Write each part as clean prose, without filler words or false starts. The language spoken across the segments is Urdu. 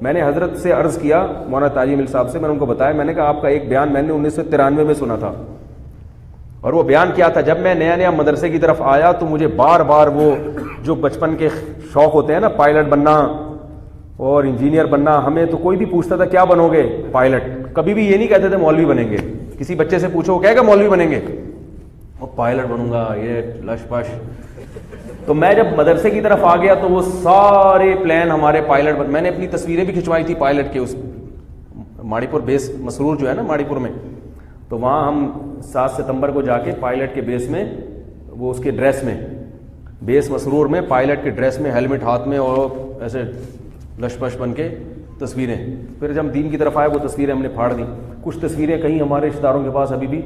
میں نے حضرت سے عرض کیا مولانا تاج مل صاحب سے, میں نے ان کو بتایا, میں نے کہا آپ کا ایک بیان میں نے 1993 میں سنا تھا, اور وہ بیان کیا تھا, جب میں نیا نیا مدرسے کی طرف آیا تو مجھے بار بار وہ جو بچپن کے شوق ہوتے ہیں نا, پائلٹ بننا اور انجینئر بننا, ہمیں تو کوئی بھی پوچھتا تھا کیا بنو گے, پائلٹ. کبھی بھی یہ نہیں کہتے تھے مولوی بنیں گے. کسی بچے سے پوچھو وہ کہے گا مولوی بنیں گے, وہ پائلٹ بنوں گا, یہ لش پش. تو میں جب مدرسے کی طرف آ گیا تو وہ سارے پلان ہمارے پائلٹ میں نے اپنی تصویریں بھی کھنچوائی تھی پائلٹ کے, اس ماڑی پور بیس مسرور جو ہے نا ماڑی پور میں, تو وہاں ہم 7 ستمبر کو جا کے پائلٹ کے بیس میں, وہ اس کے ڈریس میں, بیس مسرور میں پائلٹ کے ڈریس میں, ہیلمٹ ہاتھ میں, اور ایسے لش پش بن کے تصویریں. پھر جب ہم دین کی طرف آئے وہ تصویریں ہم نے پھاڑ دیں. کچھ تصویریں کہیں ہمارے رشتہ داروں کے پاس ابھی بھی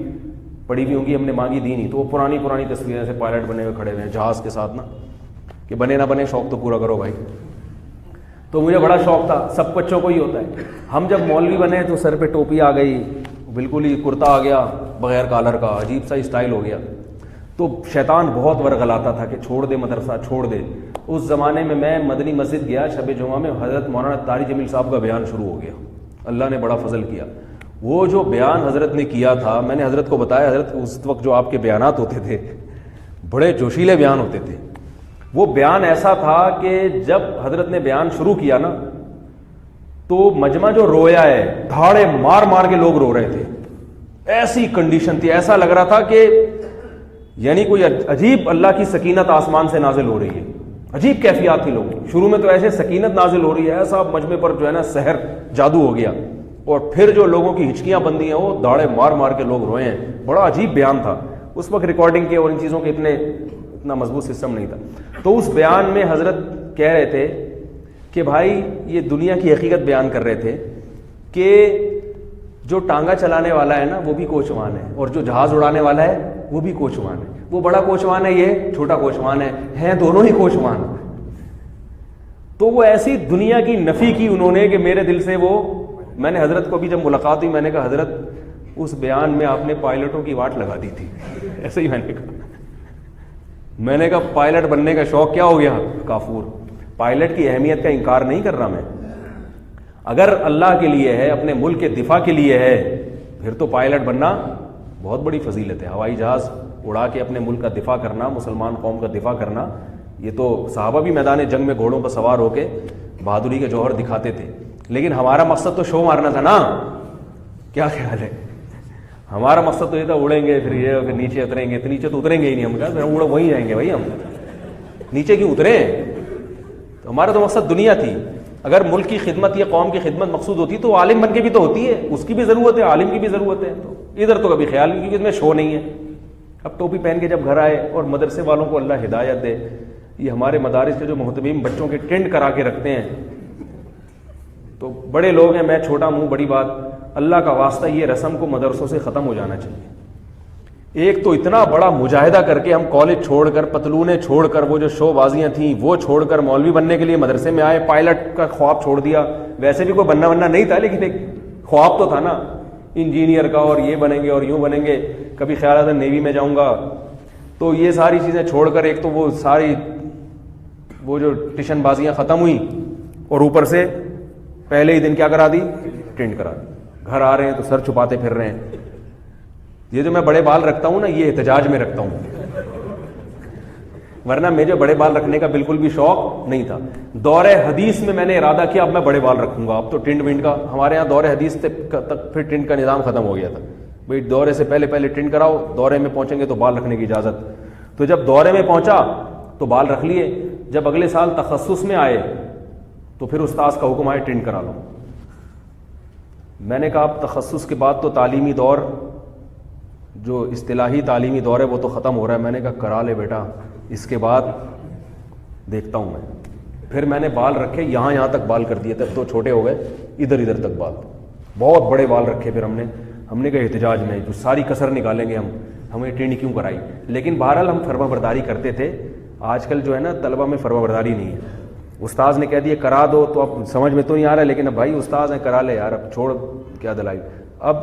پڑی ہوئی ہوں گی, ہم نے مانگی دی نہیں, تو وہ پرانی پرانی تصویریں سے پائلٹ بنے ہوئے کھڑے ہوئے ہیں جہاز کے ساتھ نا, کہ بنے نہ بنے شوق تو پورا کرو بھائی. تو مجھے بڑا شوق تھا, سب بچوں کو ہی ہوتا ہے. ہم جب مولوی بنے تو سر پہ ٹوپی آ گئی, بالکل ہی کرتا آ گیا بغیر کالر کا, عجیب سا اسٹائل ہو گیا. تو شیطان بہت ورغلاتا تھا کہ چھوڑ دے مدرسہ, چھوڑ دے. اس زمانے میں میں مدنی مسجد گیا شب جمعہ میں, حضرت مولانا طارق جمیل صاحب کا بیان شروع ہو گیا. اللہ نے بڑا فضل کیا. وہ جو بیان حضرت نے کیا تھا, میں نے حضرت کو بتایا, حضرت اس وقت جو آپ کے بیانات ہوتے تھے بڑے جوشیلے بیان ہوتے تھے. وہ بیان ایسا تھا کہ جب حضرت نے بیان شروع کیا نا تو مجمع جو رویا ہے, دھاڑے مار مار کے لوگ رو رہے تھے. ایسی کنڈیشن تھی, ایسا لگ رہا تھا کہ یعنی کوئی عجیب اللہ کی سکینت آسمان سے نازل ہو رہی ہے. عجیب کیفیات تھی لوگوں کی. شروع میں تو ایسے سکینت نازل ہو رہی ہے, ایسا مجمع پر جو ہے نا سحر جادو ہو گیا, اور پھر جو لوگوں کی ہچکیاں بندی ہیں وہ داڑے مار مار کے لوگ روئے ہیں. بڑا عجیب بیان تھا. اس وقت ریکارڈنگ کے اور ان چیزوں کے اتنا مضبوط سسٹم نہیں تھا. تو اس بیان میں حضرت کہہ رہے تھے کہ بھائی یہ دنیا کی حقیقت بیان کر رہے تھے کہ جو ٹانگا چلانے والا ہے نا وہ بھی کوچوان ہے, اور جو جہاز اڑانے والا ہے وہ بھی کوچوان ہے. وہ بڑا کوچوان ہے, یہ چھوٹا کوچوان ہے, ہیں دونوں ہی کوچوان. تو وہ ایسی دنیا کی نفی کی انہوں نے کہ میرے دل سے وہ, میں نے حضرت کو بھی جب ملاقات ہوئی میں نے کہا حضرت اس بیان میں آپ نے پائلٹوں کی واٹ لگا دی تھی. ایسے ہی میں نے کہا پائلٹ بننے کا شوق کیا ہو گیا کافور. پائلٹ کی اہمیت کا انکار نہیں کر رہا میں, اگر اللہ کے لیے ہے, اپنے ملک کے دفاع کے لیے ہے, پھر تو پائلٹ بننا بہت بڑی فضیلت ہے. ہوائی جہاز اڑا کے اپنے ملک کا دفاع کرنا, مسلمان قوم کا دفاع کرنا, یہ تو صحابہ بھی میدان جنگ میں گھوڑوں پر سوار ہو کے بہادری کے جوہر دکھاتے تھے. لیکن ہمارا مقصد تو شو مارنا تھا نا, کیا خیال ہے؟ ہمارا مقصد تو یہ تھا اڑیں گے پھر یہ پھر نیچے اتریں گے, تو نیچے تو اتریں گے ہی نہیں, ہم کہا اڑ وہیں جائیں گے بھائی, ہم نیچے کیوں اتریں؟ تو ہمارا تو مقصد دنیا تھی. اگر ملک کی خدمت یا قوم کی خدمت مقصود ہوتی تو عالم بن کے بھی تو ہوتی ہے, اس کی بھی ضرورت ہے, عالم کی بھی ضرورت ہے. تو ادھر تو کبھی خیال نہیں, کیونکہ اس میں شو نہیں ہے. اب ٹوپی پہن کے جب گھر آئے, اور مدرسے والوں کو اللہ ہدایت دے, یہ ہمارے مدارس کے جو محتمین بچوں کے ٹینڈ کرا کے رکھتے ہیں, تو بڑے لوگ ہیں, میں چھوٹا منہ بڑی بات, اللہ کا واسطہ یہ رسم کو مدرسوں سے ختم ہو جانا چاہیے. ایک تو اتنا بڑا مجاہدہ کر کے ہم کالج چھوڑ کر, پتلونیں چھوڑ کر, وہ جو شو بازیاں تھیں وہ چھوڑ کر مولوی بننے کے لیے مدرسے میں آئے, پائلٹ کا خواب چھوڑ دیا. ویسے بھی کوئی بننا نہیں تھا, لیکن ایک خواب تو تھا نا انجینئر کا, اور یہ بنیں گے اور یوں بنیں گے. کبھی خیال آتا نیوی میں جاؤں گا. تو یہ ساری چیزیں چھوڑ کر ایک تو وہ ساری وہ جو ٹیشن بازیاں ختم ہوئیں, اور اوپر سے پہلے ہی دن کیا کرا دی, ٹینڈ کرا دی. گھر آ رہے ہیں تو سر چھپاتے پھر رہے ہیں. یہ جو میں بڑے بال رکھتا ہوں نا, یہ احتجاج میں رکھتا ہوں, ورنہ مجھے بڑے بال رکھنے کا بالکل بھی شوق نہیں تھا. دور حدیث میں میں نے ارادہ کیا اب میں بڑے بال رکھوں گا. اب تو ٹنڈ ونڈ کا ہمارے یہاں دور حدیث تک پھر ٹنڈ کا نظام ختم ہو گیا تھا. بھائی دورے سے پہلے ٹنڈ کراؤ, دورے میں پہنچیں گے تو بال رکھنے کی اجازت. تو جب دورے میں پہنچا تو بال رکھ لیے. جب اگلے سال تخصص میں آئے تو پھر استاذ کا حکم آئے ٹنڈ کرا لو. میں نے کہا اب تخصص کے بعد تو تعلیمی دور, جو اصطلاحی تعلیمی دور ہے وہ تو ختم ہو رہا ہے. میں نے کہا کرا لے بیٹا, اس کے بعد دیکھتا ہوں میں. پھر میں نے بال رکھے, یہاں تک بال کر دیے, تب تو چھوٹے ہو گئے, ادھر تک بال, بہت بڑے بال رکھے. پھر ہم نے کہا احتجاج میں جو ساری کسر نکالیں گے ہمیں ٹریننگ کیوں کرائی. لیکن بہرحال ہم فرما برداری کرتے تھے. آج کل جو ہے نا طلبہ میں فرما برداری نہیں ہے. استاذ نے کہہ دیا کرا دو تو اب سمجھ میں تو نہیں آ رہا, لیکن اب بھائی استاذ ہیں کرا لے یار, اب چھوڑ کیا دلائی. اب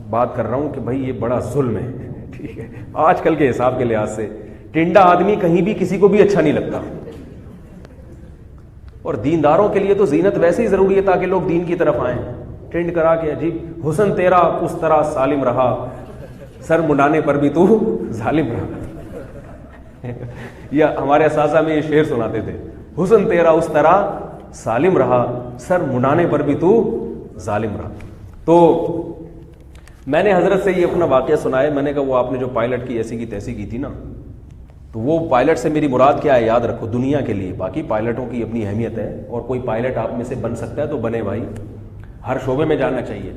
بات کر رہا ہوں کہ بھائی یہ بڑا ظلم ہے, ٹھیک ہے, آج کل کے حساب کے لحاظ سے. ٹنڈا آدمی کہیں بھی کسی کو بھی اچھا نہیں لگتا. اور دینداروں کے لیے تو زینت ویسے ہی ضروری ہے تاکہ لوگ دین کی طرف آئیں. ٹرینڈ کرا کے عجیب حسن تیرا اس طرح سالم رہا, سر منڈانے پر بھی تو ظالم رہا. یا ہمارے اساتذہ میں یہ شعر سناتے تھے, حسن تیرا اس طرح سالم رہا, سر منڈانے پر بھی تو ظالم رہا. تو میں نے حضرت سے یہ اپنا واقعہ سنایا. میں نے کہا وہ آپ نے جو پائلٹ کی ایسی کی تیسی کی تھی نا, تو وہ پائلٹ سے میری مراد کیا ہے یاد رکھو دنیا کے لیے. باقی پائلٹوں کی اپنی اہمیت ہے, اور کوئی پائلٹ آپ میں سے بن سکتا ہے تو بنے بھائی, ہر شعبے میں جانا چاہیے.